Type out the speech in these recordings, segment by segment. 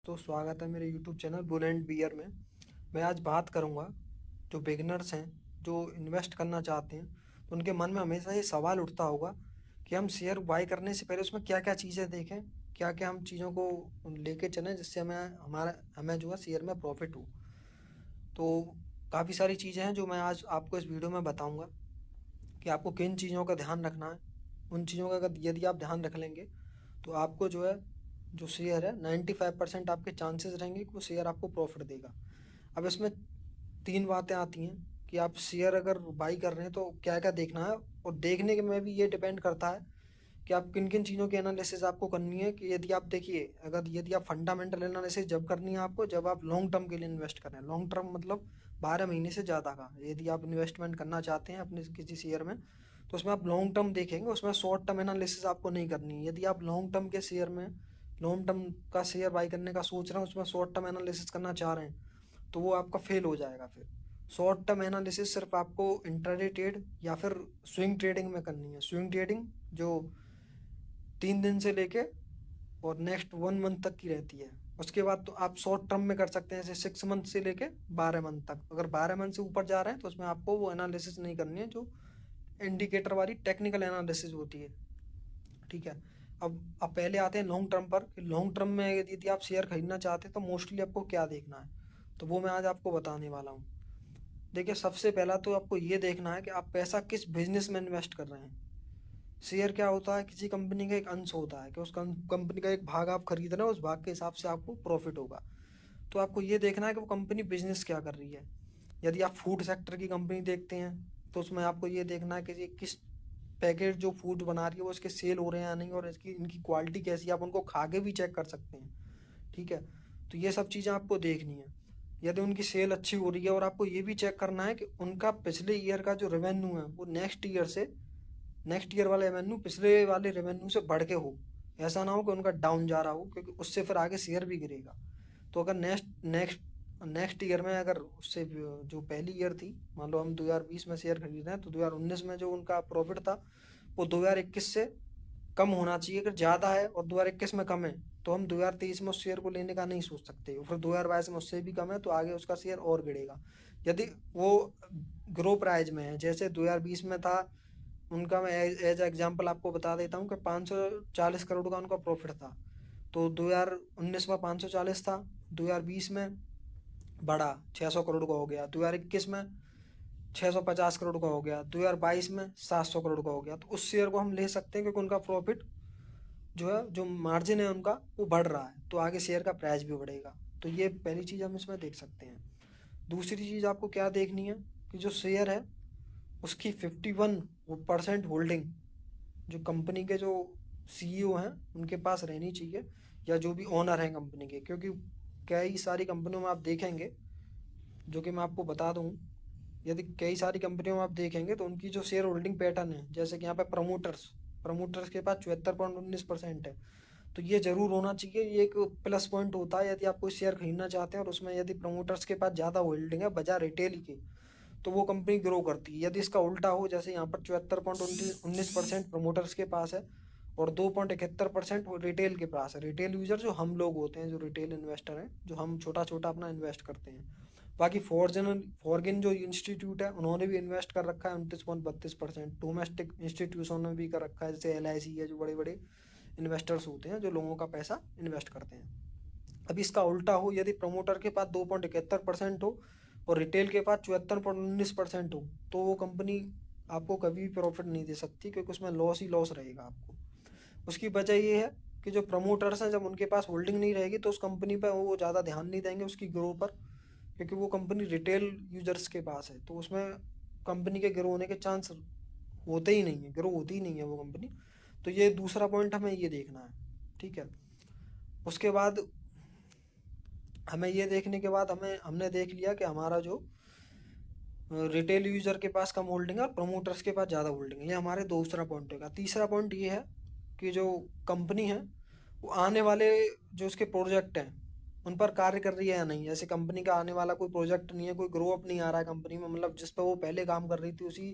दोस्तों, स्वागत है मेरे YouTube channel bull and bear में। मैं आज बात करूंगा जो बिगनर्स हैं, जो इन्वेस्ट करना चाहते हैं, तो उनके मन में हमेशा ये सवाल उठता होगा कि हम शेयर बाई करने से पहले उसमें क्या क्या चीज़ें देखें, क्या क्या हम चीज़ों को लेके चलें जिससे हमें जो है शेयर में प्रॉफिट हो। तो काफ़ी सारी चीज़ें हैं जो मैं आज आपको इस वीडियो में बताऊंगा कि आपको किन चीज़ों का ध्यान रखना है। उन चीज़ों का अगर यदि आप ध्यान रख लेंगे तो आपको जो है जो शेयर है 95% आपके चांसेस रहेंगे कि वो शेयर आपको प्रॉफिट देगा। अब इसमें तीन बातें आती हैं कि आप शेयर अगर बाई कर रहे हैं तो क्या क्या देखना है, और देखने के में भी ये डिपेंड करता है कि आप किन किन चीज़ों की एनालिसिस आपको करनी है। कि यदि आप देखिए, अगर यदि आप फंडामेंटल एनालिसिस जब करनी है आपको, जब आप लॉन्ग टर्म के लिए इन्वेस्ट कर रहे हैं। लॉन्ग टर्म मतलब 12 महीने से ज़्यादा का यदि आप इन्वेस्टमेंट करना चाहते हैं अपने किसी शेयर में, तो उसमें आप लॉन्ग टर्म देखेंगे, उसमें शॉर्ट टर्म एनालिसिस आपको नहीं करनी है। यदि आप लॉन्ग टर्म के शेयर में लॉन्ग टर्म का शेयर बाई करने का सोच रहे हैं, उसमें शॉर्ट टर्म एनालिसिस करना चाह रहे हैं, तो वो आपका फेल हो जाएगा। फिर शॉर्ट टर्म एनालिसिस सिर्फ आपको इंट्राडे ट्रेड या फिर स्विंग ट्रेडिंग में करनी है। स्विंग ट्रेडिंग जो 3 दिन से लेके और नेक्स्ट 1 मंथ तक की रहती है। उसके बाद तो आप शॉर्ट टर्म में कर सकते हैं, जैसे 6 मंथ से लेके 12 मंथ तक। अगर 12 मंथ से ऊपर जा रहे हैं तो उसमें आपको वो एनालिसिस नहीं करनी है जो इंडिकेटर वाली टेक्निकल एनालिसिस होती है। ठीक है। अब पहले आते हैं लॉन्ग टर्म पर कि लॉन्ग टर्म में यदि आप शेयर खरीदना चाहते हैं तो मोस्टली आपको क्या देखना है, तो वो मैं आज आपको बताने वाला हूँ। देखिए, सबसे पहला तो आपको ये देखना है कि आप पैसा किस बिजनेस में इन्वेस्ट कर रहे हैं। शेयर क्या होता है, किसी कंपनी का एक अंश होता है कि उस कंपनी का एक भाग आप खरीद रहे हो, उस भाग के हिसाब से आपको प्रॉफिट होगा। तो आपको ये देखना है कि वो कंपनी बिजनेस क्या कर रही है। यदि आप फूड सेक्टर की कंपनी देखते हैं तो उसमें आपको ये देखना है कि ये किस पैकेट जो फूड बना रही है वो इसके सेल हो रहे हैं या नहीं, और इसकी इनकी क्वालिटी कैसी है। आप उनको खा के भी चेक कर सकते हैं। ठीक है। तो ये सब चीज़ें आपको देखनी है। यदि उनकी सेल अच्छी हो रही है, और आपको ये भी चेक करना है कि उनका पिछले ईयर का जो रेवेन्यू है वो नेक्स्ट ईयर वाले रेवेन्यू पिछले वाले रेवेन्यू से बढ़ के हो। ऐसा ना हो कि उनका डाउन जा रहा हो, क्योंकि उससे फिर आगे शेयर भी गिरेगा। तो अगर नेक्स्ट नेक्स्ट नेक्स्ट ईयर में अगर उससे जो पहली ईयर थी, मान लो हम 2020 में शेयर खरीद रहे हैं, तो 2019 में जो उनका प्रॉफिट था वो 2021 से कम होना चाहिए। अगर ज़्यादा है और 2021 में कम है तो हम 2023 में उस शेयर को लेने का नहीं सोच सकते। और फिर 2022 में उससे भी कम है तो आगे उसका शेयर और गिरेगा। यदि वो ग्रो प्राइज में है, जैसे 2020 में था उनका, मैं एज एग्जाम्पल आपको बता देता हूँ कि 540 करोड़ का उनका प्रॉफिट था। तो 2019 में 540 था, 2020 में बढ़ा 600 करोड़ का हो गया, 2021 में 650 करोड़ का हो गया, 2022 में 700 करोड़ का हो गया। तो उस शेयर को हम ले सकते हैं क्योंकि उनका प्रॉफिट जो है, जो मार्जिन है उनका, वो बढ़ रहा है, तो आगे शेयर का प्राइस भी बढ़ेगा। तो ये पहली चीज़ हम इसमें देख सकते हैं। दूसरी चीज़ आपको क्या देखनी है कि जो शेयर है उसकी 51% होल्डिंग जो कंपनी के जो सीईओ हैं उनके पास रहनी चाहिए, या जो भी ओनर हैं कंपनी के। क्योंकि कई सारी कंपनियों में आप देखेंगे, जो कि मैं आपको बता दूं, यदि कई सारी कंपनियों में आप देखेंगे तो उनकी जो शेयर होल्डिंग पैटर्न है, जैसे कि यहाँ पे प्रमोटर्स प्रमोटर्स के पास 74.19% है। तो ये जरूर होना चाहिए, ये एक प्लस पॉइंट होता है। यदि आप कोई शेयर खरीदना चाहते हैं और उसमें यदि प्रमोटर्स के पास ज़्यादा होल्डिंग है बजाय रिटेल की, तो वो कंपनी ग्रो करती है। यदि इसका उल्टा हो, जैसे यहाँ पर 74.19% प्रमोटर्स के पास है और 2.71% रिटेल के पास है। रिटेल यूजर जो हम लोग होते हैं, जो रिटेल इन्वेस्टर हैं, जो हम छोटा छोटा अपना इन्वेस्ट करते हैं। बाकी फॉरगिन जो इंस्टीट्यूट है उन्होंने भी इन्वेस्ट कर रखा है 29.32%। डोमेस्टिक इंस्टीट्यूशन ने भी कर रखा है, जैसे LIC है, जो बड़े बड़े इन्वेस्टर्स होते हैं जो लोगों का पैसा इन्वेस्ट करते हैं। अब इसका उल्टा हो, यदि प्रमोटर के पास 2.71% हो और रिटेल के पास 74.19% हो, तो वो कंपनी आपको कभी भी प्रॉफिट नहीं दे सकती, क्योंकि उसमें लॉस ही लॉस रहेगा आपको। उसकी वजह ये है कि जो प्रमोटर्स हैं, जब उनके पास होल्डिंग नहीं रहेगी तो उस कंपनी पर वो ज़्यादा ध्यान नहीं देंगे उसकी ग्रो पर, क्योंकि वो कंपनी रिटेल यूजर्स के पास है। तो उसमें कंपनी के ग्रो होने के चांस होते ही नहीं है, ग्रो होती ही नहीं है वो कंपनी। तो ये दूसरा पॉइंट हमें ये देखना है। ठीक है। उसके बाद हमें ये देखने के बाद हमने देख लिया कि हमारा जो रिटेल यूजर के पास कम होल्डिंग है और प्रमोटर्स के पास ज़्यादा होल्डिंग है, ये हमारे दूसरा पॉइंट होगा। तीसरा पॉइंट ये है कि जो कंपनी है वो आने वाले जो उसके प्रोजेक्ट हैं उन पर कार्य कर रही है या नहीं। जैसे कंपनी का आने वाला कोई प्रोजेक्ट नहीं है, कोई ग्रो अप नहीं आ रहा है कंपनी में, मतलब जिस पर वो पहले काम कर रही थी उसी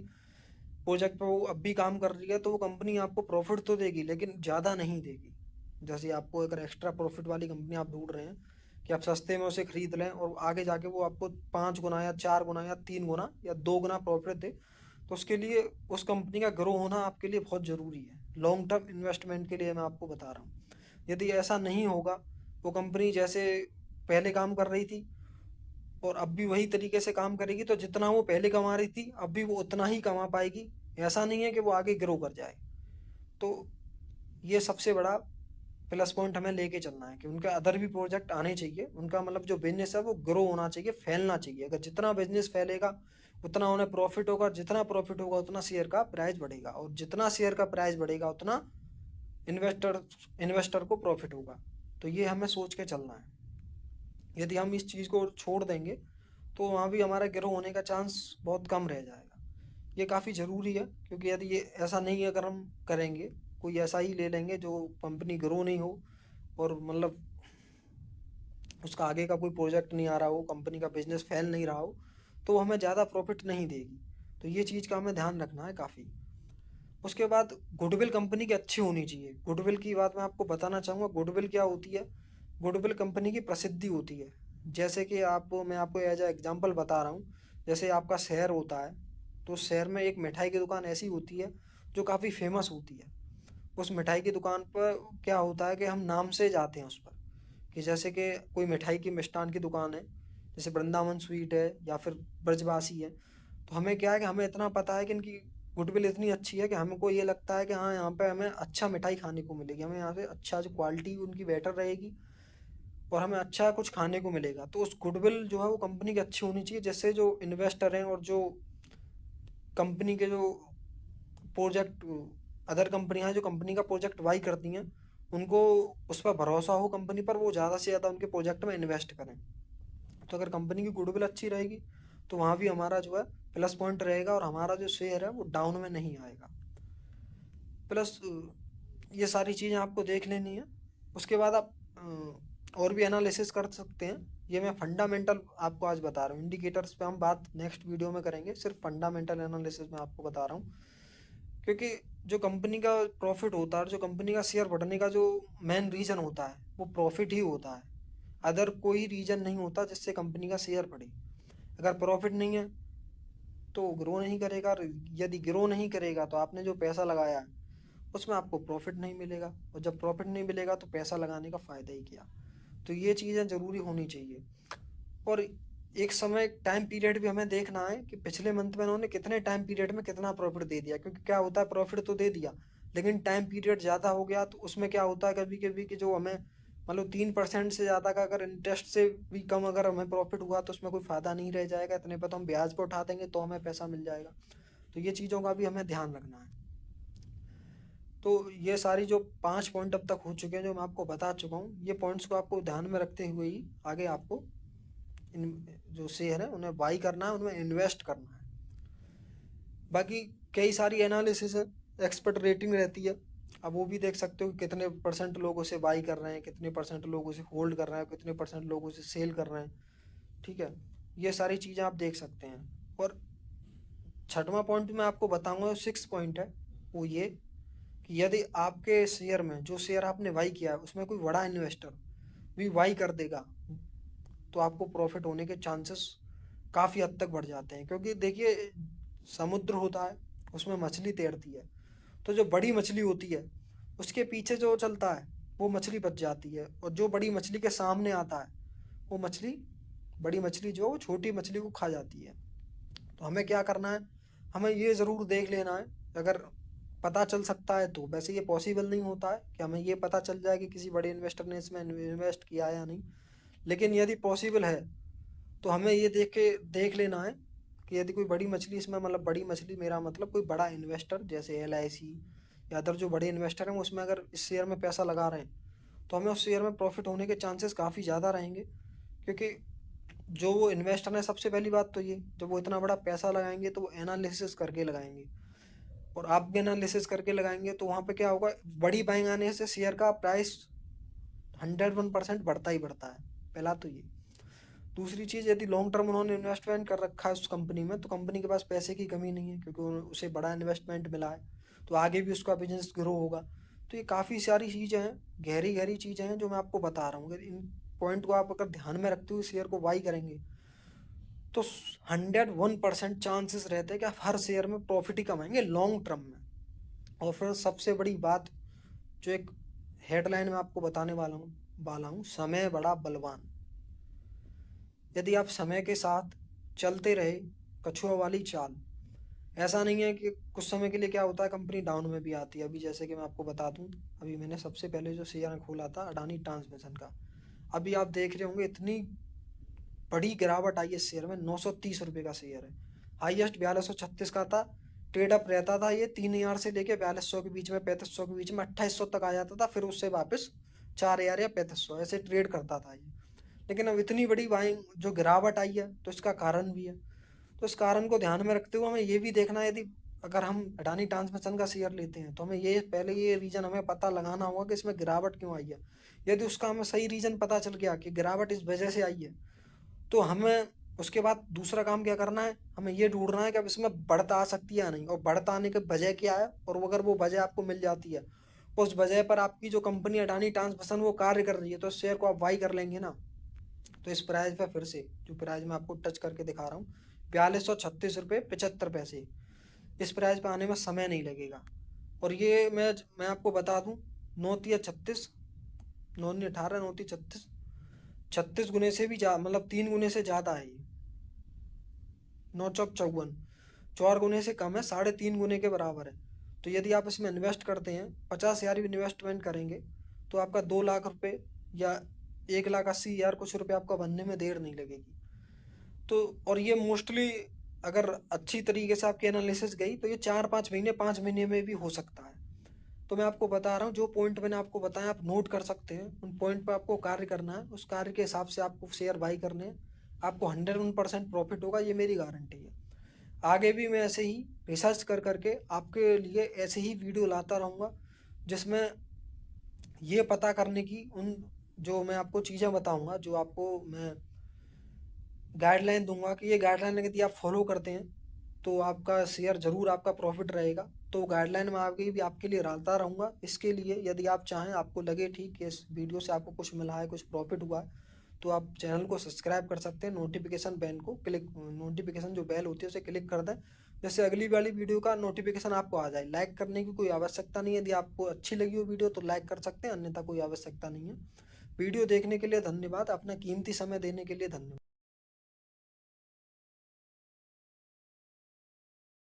प्रोजेक्ट पर वो अब भी काम कर रही है, तो वो कंपनी आपको प्रॉफिट तो देगी लेकिन ज़्यादा नहीं देगी। जैसे आपको अगर एक्स्ट्रा प्रॉफिट वाली कंपनी आप ढूंढ रहे हैं, कि आप सस्ते में उसे खरीद लें और आगे जाके वो आपको 5 गुना या 4 गुना या 3 गुना या 2 गुना प्रॉफिट दे। तो उसके लिए उस कंपनी का ग्रो होना आपके लिए बहुत ज़रूरी है, लॉन्ग टर्म इन्वेस्टमेंट के लिए मैं आपको बता रहा हूँ। यदि ऐसा नहीं होगा, वो कंपनी जैसे पहले काम कर रही थी और अब भी वही तरीके से काम करेगी, तो जितना वो पहले कमा रही थी अब भी वो उतना ही कमा पाएगी। ऐसा नहीं है कि वो आगे ग्रो कर जाए। तो ये सबसे बड़ा प्लस पॉइंट हमें लेके चलना है कि उनका अदर भी प्रोजेक्ट आने चाहिए, उनका मतलब जो बिजनेस है वो ग्रो होना चाहिए, फैलना चाहिए। अगर जितना बिजनेस फैलेगा उतना उन्हें प्रॉफिट होगा, जितना प्रॉफिट होगा उतना शेयर का प्राइस बढ़ेगा, और जितना शेयर का प्राइस बढ़ेगा उतना इन्वेस्टर इन्वेस्टर को प्रॉफिट होगा। तो ये हमें सोच के चलना है। यदि हम इस चीज़ को छोड़ देंगे तो वहाँ भी हमारा ग्रो होने का चांस बहुत कम रह जाएगा। ये काफ़ी ज़रूरी है, क्योंकि यदि ये ऐसा नहीं है, अगर हम करेंगे कोई ऐसा ही ले लेंगे जो कंपनी ग्रो नहीं हो और मतलब उसका आगे का कोई प्रोजेक्ट नहीं आ रहा हो, कंपनी का बिजनेस फैल नहीं रहा हो, तो वो हमें ज़्यादा प्रॉफिट नहीं देगी। तो ये चीज़ का हमें ध्यान रखना है काफ़ी। उसके बाद गुडविल कंपनी की अच्छी होनी चाहिए। गुडविल की बात मैं आपको बताना चाहूँगा। गुडविल क्या होती है? गुडविल कंपनी की प्रसिद्धि होती है। जैसे कि मैं आपको एज ए एग्जांपल बता रहा हूँ। जैसे आपका शहर होता है, तो उस शहर में एक मिठाई की दुकान ऐसी होती है जो काफ़ी फेमस होती है। उस मिठाई की दुकान पर क्या होता है कि हम नाम से जाते हैं उस पर, कि जैसे कि कोई मिठाई की मिष्ठान की दुकान है, जैसे वृंदावन स्वीट है या फिर ब्रजवासी है। तो हमें क्या है कि हमें इतना पता है कि इनकी गुडविल इतनी अच्छी है कि हमको ये लगता है कि हाँ, यहाँ पे हमें अच्छा मिठाई खाने को मिलेगी, हमें यहाँ से अच्छा जो क्वालिटी उनकी बेटर रहेगी और हमें अच्छा कुछ खाने को मिलेगा। तो उस गुडविल जो है वो कंपनी की अच्छी होनी चाहिए, जिससे जो इन्वेस्टर हैं और जो कंपनी के जो प्रोजेक्ट अदर कंपनियां हैं जो कंपनी का प्रोजेक्ट बाई करती हैं, उनको उस पर भरोसा हो कंपनी पर, वो ज़्यादा से ज़्यादा उनके प्रोजेक्ट में इन्वेस्ट करें। तो अगर कंपनी की गुडविल अच्छी रहेगी तो वहाँ भी हमारा जो है प्लस पॉइंट रहेगा और हमारा जो शेयर है वो डाउन में नहीं आएगा। प्लस ये सारी चीज़ें आपको देख लेनी है। उसके बाद आप और भी एनालिसिस कर सकते हैं। ये मैं फंडामेंटल आपको आज बता रहा हूँ, इंडिकेटर्स पे हम बात नेक्स्ट वीडियो में करेंगे। सिर्फ फंडामेंटल एनालिसिस में आपको बता रहा हूँ, क्योंकि जो कंपनी का प्रॉफिट होता है, जो कंपनी का शेयर बढ़ने का जो मेन रीज़न होता है वो प्रॉफिट ही होता है। अदर कोई रीज़न नहीं होता जिससे कंपनी का शेयर बढ़े। अगर प्रॉफिट नहीं है तो ग्रो नहीं करेगा, और यदि ग्रो नहीं करेगा तो आपने जो पैसा लगाया है उसमें आपको प्रॉफिट नहीं मिलेगा, और जब प्रॉफिट नहीं मिलेगा तो पैसा लगाने का फ़ायदा ही क्या। तो ये चीज़ें ज़रूरी होनी चाहिए। और एक समय टाइम पीरियड भी हमें देखना है कि पिछले मंथ में उन्होंने कितने टाइम पीरियड में कितना प्रॉफिट दे दिया, क्योंकि क्या होता है, प्रॉफिट तो दे दिया लेकिन टाइम पीरियड ज़्यादा हो गया तो उसमें क्या होता है कभी कभी कि जो हमें मतलब 3% से ज़्यादा का अगर इंटरेस्ट से भी कम अगर हमें प्रॉफिट हुआ तो उसमें कोई फ़ायदा नहीं रह जाएगा। इतने पर तो हम ब्याज पर उठा देंगे तो हमें पैसा मिल जाएगा। तो ये चीज़ों का भी हमें ध्यान रखना है। तो ये सारी जो 5 पॉइंट अब तक हो चुके हैं जो मैं आपको बता चुका हूँ, ये पॉइंट्स को आपको ध्यान में रखते हुए ही आगे आपको इन जो शेयर है उन्हें बाई करना है, उनमें इन्वेस्ट करना है। बाकी कई सारी एनालिसिस है, एक्सपर्ट रेटिंग रहती है। अब वो भी देख सकते हो कि कितने परसेंट लोग उसे बाई कर रहे हैं, कितने परसेंट लोग उसे होल्ड कर रहे हैं, कितने परसेंट लोग उसे सेल कर रहे हैं। ठीक है, ये सारी चीज़ें आप देख सकते हैं। और छठवां पॉइंट मैं आपको बताऊंगा, 6 पॉइंट है, वो ये कि यदि आपके शेयर में जो शेयर आपने बाई किया है उसमें कोई बड़ा इन्वेस्टर भी बाई कर देगा तो आपको प्रॉफिट होने के चांसेस काफ़ी हद तक बढ़ जाते हैं। क्योंकि देखिए, समुद्र होता है, उसमें मछली तैरती है, तो जो बड़ी मछली होती है उसके पीछे जो चलता है वो मछली बच जाती है, और जो बड़ी मछली के सामने आता है वो मछली बड़ी मछली जो वो छोटी मछली को खा जाती है। तो हमें क्या करना है, हमें ये ज़रूर देख लेना है। अगर पता चल सकता है तो, वैसे ये पॉसिबल नहीं होता है कि हमें ये पता चल जाए कि किसी बड़े इन्वेस्टर ने इसमें इन्वेस्ट किया है या नहीं, लेकिन यदि पॉसिबल है तो हमें ये देख लेना है कि यदि कोई बड़ी मछली इसमें, मतलब बड़ी मछली मेरा मतलब कोई बड़ा इन्वेस्टर जैसे LIC या अदर जो बड़े इन्वेस्टर हैं उसमें अगर इस शेयर में पैसा लगा रहे हैं तो हमें उस शेयर में प्रॉफिट होने के चांसेस काफ़ी ज़्यादा रहेंगे। क्योंकि जो वो इन्वेस्टर है, सबसे पहली बात तो ये, जब वो इतना बड़ा पैसा लगाएंगे तो वो एनालिसिस करके लगाएंगे, और आप भी एनालिसिस करके लगाएंगे। तो वहाँ पे क्या होगा, बड़ी बाइंग आने से शेयर का प्राइस 101% बढ़ता ही बढ़ता है। पहला तो ये। दूसरी चीज़, यदि लॉन्ग टर्म उन्होंने इन्वेस्टमेंट कर रखा है उस कंपनी में तो कंपनी के पास पैसे की कमी नहीं है, क्योंकि उसे बड़ा इन्वेस्टमेंट मिला है, तो आगे भी उसका बिजनेस ग्रो होगा। तो ये काफ़ी सारी चीज़ें हैं, गहरी गहरी चीज़ें हैं जो मैं आपको बता रहा हूँ। अगर इन पॉइंट को आप अगर ध्यान में रखते हुए शेयर को बाई करेंगे तो 101% चांसेस रहते हैं कि आप हर शेयर में प्रॉफिट ही कमाएंगे लॉन्ग टर्म में। और फिर सबसे बड़ी बात जो एक हेडलाइन में आपको बताने वाला हूँ, समय बड़ा बलवान। यदि आप समय के साथ चलते रहे कछुआ वाली चाल, ऐसा नहीं है कि कुछ समय के लिए क्या होता है कंपनी डाउन में भी आती है। अभी जैसे कि मैं आपको बता दूं, अभी मैंने सबसे पहले जो शेयर खोला था अडानी ट्रांसमिशन का, अभी आप देख रहे होंगे इतनी बड़ी गिरावट आई है शेयर में। 930 रुपये का शेयर है, हाईएस्ट 4236 का था। ट्रेड अप रहता था ये 3000 से लेके 4200 के बीच में, 3500 के बीच में, 2800 तक आ जाता था, फिर उससे वापस 4000 या 3500 ऐसे ट्रेड करता था ये। लेकिन अब इतनी बड़ी बाइंग जो गिरावट आई है तो इसका कारण भी है। तो इस कारण को ध्यान में रखते हुए हमें ये भी देखना है, यदि अगर हम अडानी ट्रांसमिशन का शेयर लेते हैं तो हमें ये पहले ये रीजन हमें पता लगाना होगा कि इसमें गिरावट क्यों आई है। यदि उसका हमें सही रीजन पता चल गया कि गिरावट इस वजह से आई है, तो हमें उसके बाद दूसरा काम क्या करना है, हमें ये ढूंढना है कि अब इसमें बढ़त आ सकती है या नहीं, और बढ़त आने की वजह क्या है, और अगर वो वजह आपको मिल जाती है, उस वजह पर आपकी जो कंपनी अडानी ट्रांसमिशन वो कार्य कर रही है, तो इस शेयर को आप बाई कर लेंगे ना। तो इस प्राइस पे फिर से जो प्राइस मैं आपको टच करके दिखा रहा हूँ, 4236 रुपये 75 पैसे, इस प्राइस पे आने में समय नहीं लगेगा। और ये मैं आपको बता दूं, 9×3=36, 9×18 9×3=36, 36 गुने से भी मतलब 3 गुने से ज़्यादा है ये। 9×4=54, 4 गुने से कम है, 3.5 गुने के बराबर है। तो यदि आप इसमें इन्वेस्ट करते हैं, 50,000 भी इन्वेस्टमेंट करेंगे तो आपका 2 लाख रुपये या 1,80,000 कुछ रुपये आपका बनने में देर नहीं लगेगी। तो और ये मोस्टली अगर अच्छी तरीके से आपकी एनालिसिस गई तो ये 4-5 महीने 5 महीने में भी हो सकता है। तो मैं आपको बता रहा हूँ, जो पॉइंट मैंने आपको बताया आप नोट कर सकते हैं, उन पॉइंट पर आपको कार्य करना है, उस कार्य के हिसाब से आपको शेयर बाई करने हैं, आपको 101% प्रॉफिट होगा, ये मेरी गारंटी है। आगे भी मैं ऐसे ही रिसर्च कर करके आपके लिए ऐसे ही वीडियो लाता रहूँगा, जिसमें ये पता करने की उन जो मैं आपको चीज़ें बताऊँगा, जो आपको मैं गाइडलाइन दूंगा कि ये गाइडलाइन यदि आप फॉलो करते हैं तो आपका शेयर जरूर आपका प्रॉफिट रहेगा। तो गाइडलाइन में आगे भी आपके लिए डालता रहूँगा। इसके लिए यदि आप चाहें, आपको लगे ठीक है इस वीडियो से आपको कुछ मिला है, कुछ प्रॉफिट हुआ है, तो आप चैनल को सब्सक्राइब कर सकते हैं, नोटिफिकेशन नोटिफिकेशन जो बेल होती है उसे क्लिक कर दें, जैसे अगली वाली वीडियो का नोटिफिकेशन आपको आ जाए। लाइक करने की कोई आवश्यकता नहीं है, यदि आपको अच्छी लगी हो वीडियो तो लाइक कर सकते हैं, अन्यथा कोई आवश्यकता नहीं है। वीडियो देखने के लिए धन्यवाद, अपना कीमती समय देने के लिए धन्यवाद।